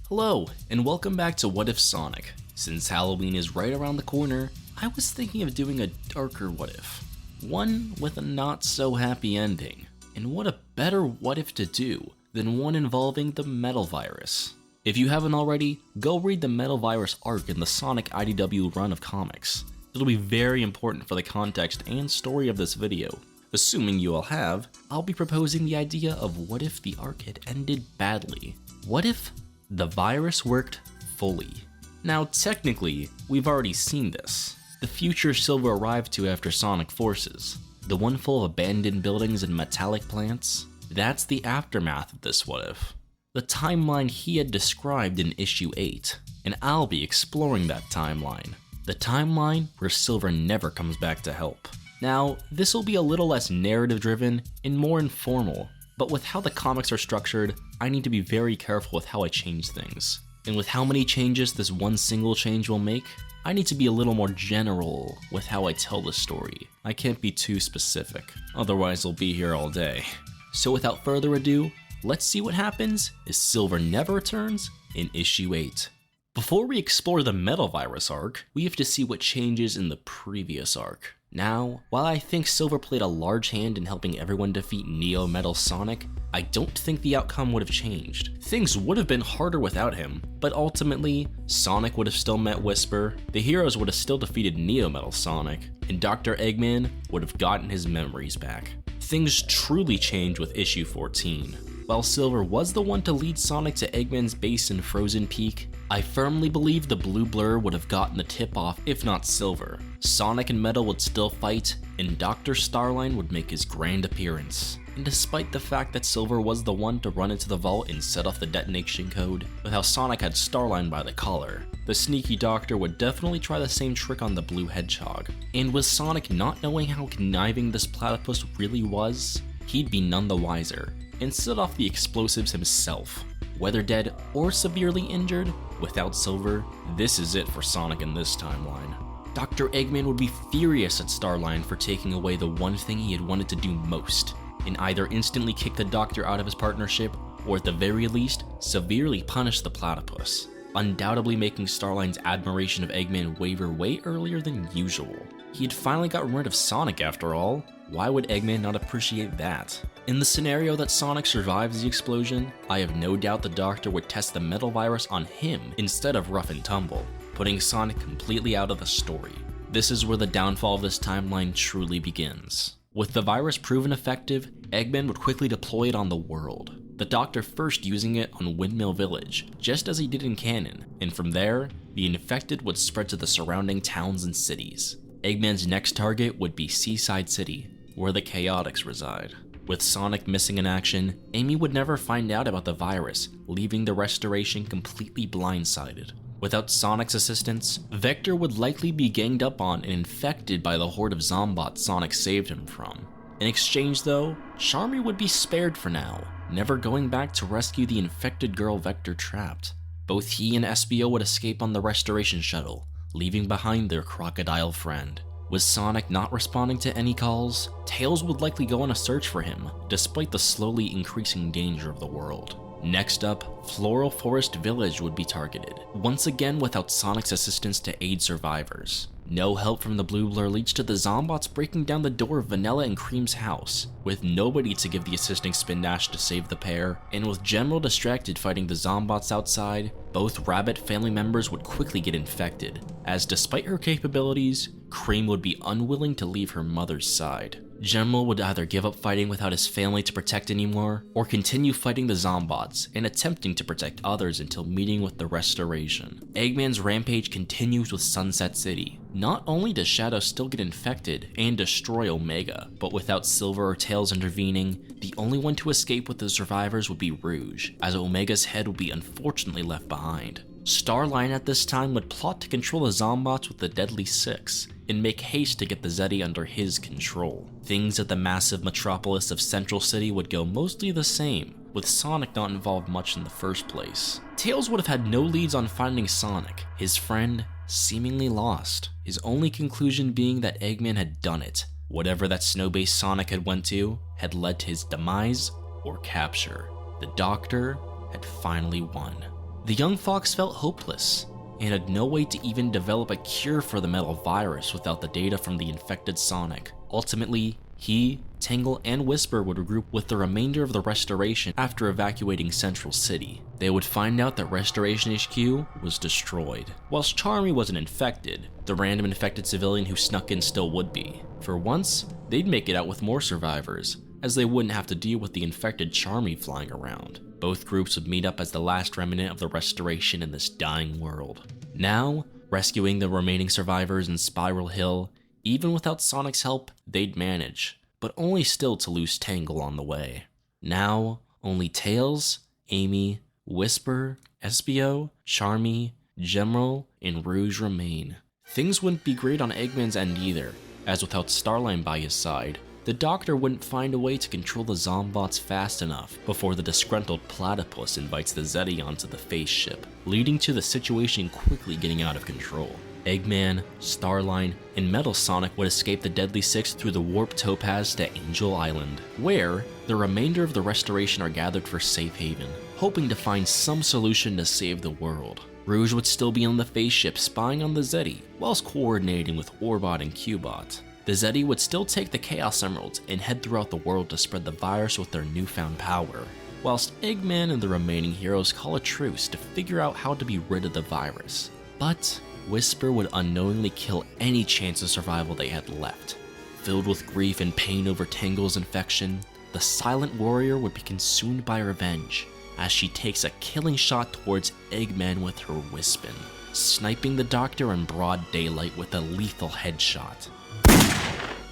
Hello, and welcome back to What If Sonic. Since Halloween is right around the corner, I was thinking of doing a darker what if. One with a not so happy ending. And what a better what if to do than one involving the Metal Virus. If you haven't already, go read the Metal Virus arc in the Sonic IDW run of comics. It'll be very important for the context and story of this video. Assuming you all have, I'll be proposing the idea of what if the arc had ended badly. What if the virus worked fully? Now technically, we've already seen this. The future Silver arrived to after Sonic Forces, the one full of abandoned buildings and metallic plants, that's the aftermath of this what if. The timeline he had described in issue 8, and I'll be exploring that timeline. The timeline where Silver never comes back to help. Now, this will be a little less narrative driven and more informal, but with how the comics are structured, I need to be very careful with how I change things. And with how many changes this one single change will make, I need to be a little more general with how I tell the story. I can't be too specific, otherwise I'll be here all day. So without further ado, let's see what happens as Silver never returns in issue 8. Before we explore the Metal Virus arc, we have to see what changes in the previous arc. Now, while I think Silver played a large hand in helping everyone defeat Neo Metal Sonic, I don't think the outcome would have changed. Things would have been harder without him, but ultimately, Sonic would have still met Whisper, the heroes would have still defeated Neo Metal Sonic, and Dr. Eggman would have gotten his memories back. Things truly changed with issue 14. While Silver was the one to lead Sonic to Eggman's base in Frozen Peak, I firmly believe the blue blur would have gotten the tip off if not Silver. Sonic and Metal would still fight, and Dr. Starline would make his grand appearance. And despite the fact that Silver was the one to run into the vault and set off the detonation code, with how Sonic had Starline by the collar, the sneaky Doctor would definitely try the same trick on the blue Hedgehog. And with Sonic not knowing how conniving this platypus really was, he'd be none the wiser, and set off the explosives himself. Whether dead or severely injured, without Silver, this is it for Sonic in this timeline. Dr. Eggman would be furious at Starline for taking away the one thing he had wanted to do most, and either instantly kick the Doctor out of his partnership, or at the very least, severely punish the platypus, undoubtedly making Starline's admiration of Eggman waver way earlier than usual. He had finally gotten rid of Sonic after all. Why would Eggman not appreciate that? In the scenario that Sonic survives the explosion, I have no doubt the Doctor would test the Metal Virus on him instead of Rough and Tumble, putting Sonic completely out of the story. This is where the downfall of this timeline truly begins. With the virus proven effective, Eggman would quickly deploy it on the world. The Doctor first using it on Windmill Village, just as he did in canon, and from there, the infected would spread to the surrounding towns and cities. Eggman's next target would be Seaside City, where the Chaotix reside. With Sonic missing in action, Amy would never find out about the virus, leaving the Restoration completely blindsided. Without Sonic's assistance, Vector would likely be ganged up on and infected by the horde of Zombots Sonic saved him from. In exchange though, Charmy would be spared for now, never going back to rescue the infected girl Vector trapped. Both he and SBO would escape on the Restoration shuttle, leaving behind their crocodile friend. With Sonic not responding to any calls, Tails would likely go on a search for him, despite the slowly increasing danger of the world. Next up, Floral Forest Village would be targeted, once again without Sonic's assistance to aid survivors. No help from the blue blur leads to the Zombots breaking down the door of Vanilla and Cream's house, with nobody to give the assisting Spin Dash to save the pair, and with General distracted fighting the Zombots outside, both Rabbit family members would quickly get infected, as despite her capabilities, Cream would be unwilling to leave her mother's side. General would either give up fighting without his family to protect anymore, or continue fighting the Zombots and attempting to protect others until meeting with the Restoration. Eggman's rampage continues with Sunset City. Not only does Shadow still get infected and destroy Omega, but without Silver or Tails intervening, the only one to escape with the survivors would be Rouge, as Omega's head would be unfortunately left behind. Starline at this time would plot to control the Zombots with the Deadly Six, and make haste to get the Zeti under his control. Things at the massive metropolis of Central City would go mostly the same, with Sonic not involved much in the first place. Tails would have had no leads on finding Sonic, his friend seemingly lost, his only conclusion being that Eggman had done it. Whatever that snow base Sonic had went to had led to his demise or capture. The Doctor had finally won. The young fox felt hopeless and had no way to even develop a cure for the metal virus without the data from the infected Sonic. Ultimately, he, Tangle, and Whisper would regroup with the remainder of the Restoration after evacuating Central City. They would find out that Restoration HQ was destroyed. Whilst Charmy wasn't infected, the random infected civilian who snuck in still would be. For once, they'd make it out with more survivors, as they wouldn't have to deal with the infected Charmy flying around. Both groups would meet up as the last remnant of the Restoration in this dying world. Now, rescuing the remaining survivors in Spiral Hill, even without Sonic's help, they'd manage, but only still to lose Tangle on the way. Now, only Tails, Amy, Whisper, Espio, Charmy, Gemerald, and Rouge remain. Things wouldn't be great on Eggman's end either, as without Starline by his side, the Doctor wouldn't find a way to control the Zombots fast enough before the disgruntled platypus invites the Zeti onto the face ship, leading to the situation quickly getting out of control. Eggman, Starline, and Metal Sonic would escape the Deadly Six through the Warp Topaz to Angel Island, where the remainder of the Restoration are gathered for safe haven, hoping to find some solution to save the world. Rouge would still be on the face ship spying on the Zeti, whilst coordinating with Orbot and Cubot. The Zeti would still take the Chaos Emeralds and head throughout the world to spread the virus with their newfound power, whilst Eggman and the remaining heroes call a truce to figure out how to be rid of the virus. But Whisper would unknowingly kill any chance of survival they had left. Filled with grief and pain over Tangle's infection, the Silent Warrior would be consumed by revenge as she takes a killing shot towards Eggman with her Wispin, sniping the Doctor in broad daylight with a lethal headshot.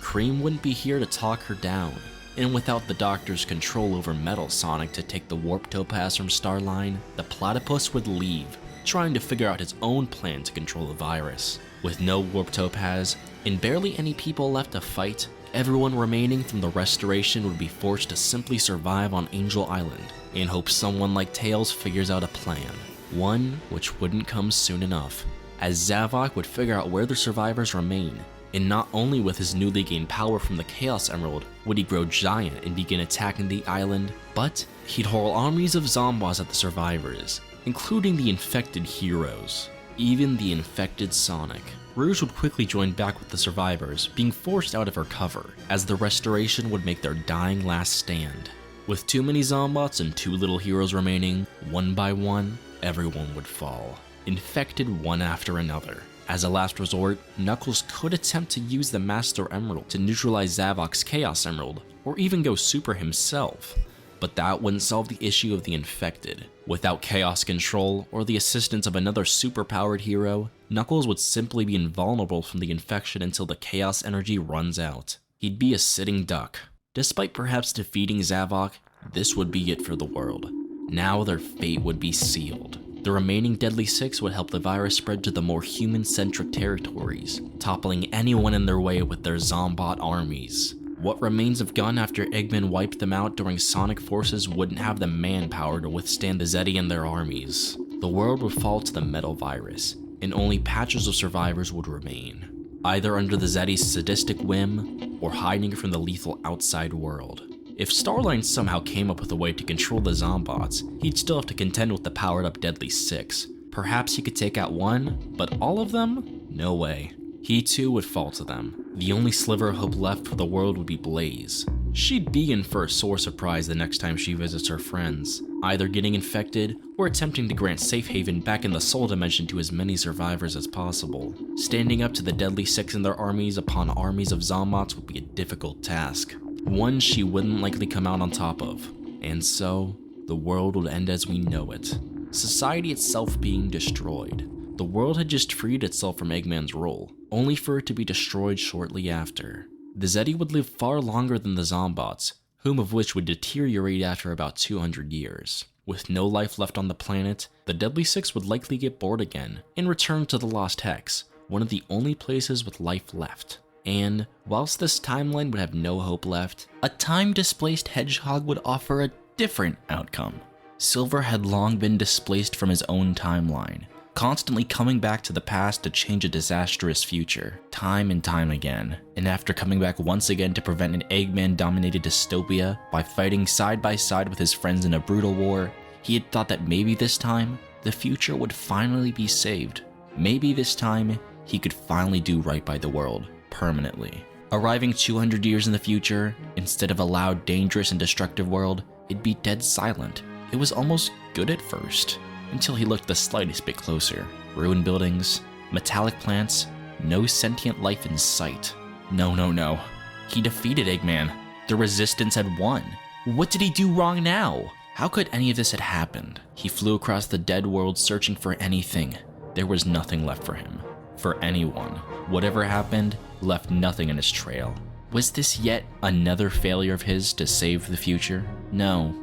Cream wouldn't be here to talk her down, and without the Doctor's control over Metal Sonic to take the Warp Topaz from Starline, the platypus would leave, trying to figure out his own plan to control the virus. With no Warp Topaz, and barely any people left to fight, everyone remaining from the Restoration would be forced to simply survive on Angel Island, and hope someone like Tails figures out a plan. One which wouldn't come soon enough, as Zavok would figure out where the survivors remain. And not only with his newly gained power from the Chaos Emerald would he grow giant and begin attacking the island, but he'd hurl armies of Zombots at the survivors, including the infected heroes, even the infected Sonic. Rouge would quickly join back with the survivors, being forced out of her cover, as the Restoration would make their dying last stand. With too many Zombots and too little heroes remaining, one by one, everyone would fall, infected one after another. As a last resort, Knuckles could attempt to use the Master Emerald to neutralize Zavok's Chaos Emerald, or even go super himself, but that wouldn't solve the issue of the infected. Without Chaos Control, or the assistance of another super-powered hero, Knuckles would simply be invulnerable from the infection until the Chaos energy runs out. He'd be a sitting duck. Despite perhaps defeating Zavok, this would be it for the world. Now their fate would be sealed. The remaining Deadly Six would help the virus spread to the more human-centric territories, toppling anyone in their way with their Zombot armies. What remains of Gun after Eggman wiped them out during Sonic forces wouldn't have the manpower to withstand the Zeti and their armies. The world would fall to the metal virus, and only patches of survivors would remain, either under the Zeti's sadistic whim, or hiding from the lethal outside world. If Starline somehow came up with a way to control the Zombots, he'd still have to contend with the powered-up Deadly Six. Perhaps he could take out one, but all of them? No way. He too would fall to them. The only sliver of hope left for the world would be Blaze. She'd be in for a sore surprise the next time she visits her friends, either getting infected or attempting to grant safe haven back in the Soul Dimension to as many survivors as possible. Standing up to the Deadly Six and their armies upon armies of Zombots would be a difficult task, one she wouldn't likely come out on top of, and so, the world would end as we know it. Society itself being destroyed. The world had just freed itself from Eggman's rule, only for it to be destroyed shortly after. The Zeti would live far longer than the Zombots, whom of which would deteriorate after about 200 years. With no life left on the planet, the Deadly Six would likely get bored again, and return to the Lost Hex, one of the only places with life left. And, whilst this timeline would have no hope left, a time-displaced Hedgehog would offer a different outcome. Silver had long been displaced from his own timeline, constantly coming back to the past to change a disastrous future, time and time again. And after coming back once again to prevent an Eggman-dominated dystopia by fighting side by side with his friends in a brutal war, he had thought that maybe this time, the future would finally be saved. Maybe this time, he could finally do right by the world, permanently. Arriving 200 years in the future, instead of a loud, dangerous, and destructive world, it'd be dead silent. It was almost good at first, until he looked the slightest bit closer. Ruined buildings, metallic plants, no sentient life in sight. No. He defeated Eggman. The Resistance had won. What did he do wrong now? How could any of this have happened? He flew across the dead world searching for anything. There was nothing left for him. For anyone. Whatever happened left nothing in his trail. Was this yet another failure of his to save the future? No.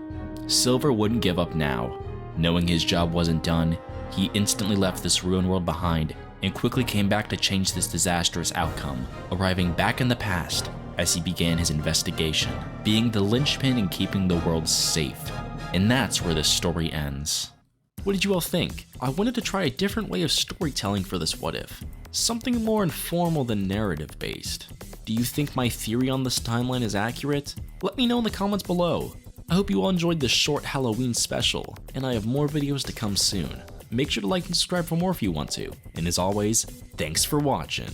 Silver wouldn't give up now. Knowing his job wasn't done, he instantly left this ruined world behind and quickly came back to change this disastrous outcome, arriving back in the past as he began his investigation, being the linchpin in keeping the world safe. And that's where this story ends. What did you all think? I wanted to try a different way of storytelling for this what if. Something more informal than narrative based. Do you think my theory on this timeline is accurate? Let me know in the comments below. I hope you all enjoyed this short Halloween special, and I have more videos to come soon. Make sure to like and subscribe for more if you want to. And as always, thanks for watching.